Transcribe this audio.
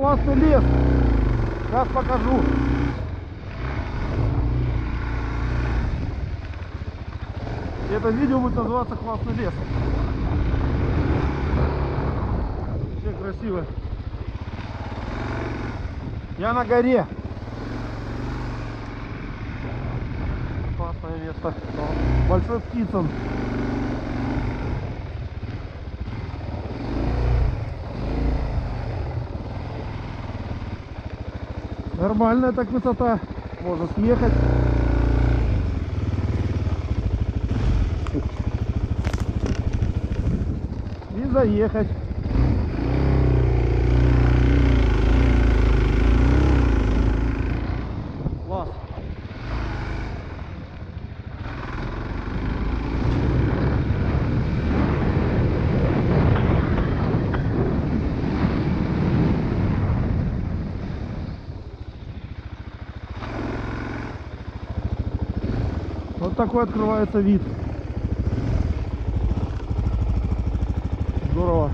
Классный лес. Сейчас покажу. Это видео будет называться «Классный лес». Все красиво. Я на горе. Классное место. Большой Птицын. Нормальная так высота. Можно съехать. И заехать. Класс. Вот такой открывается вид. Здорово.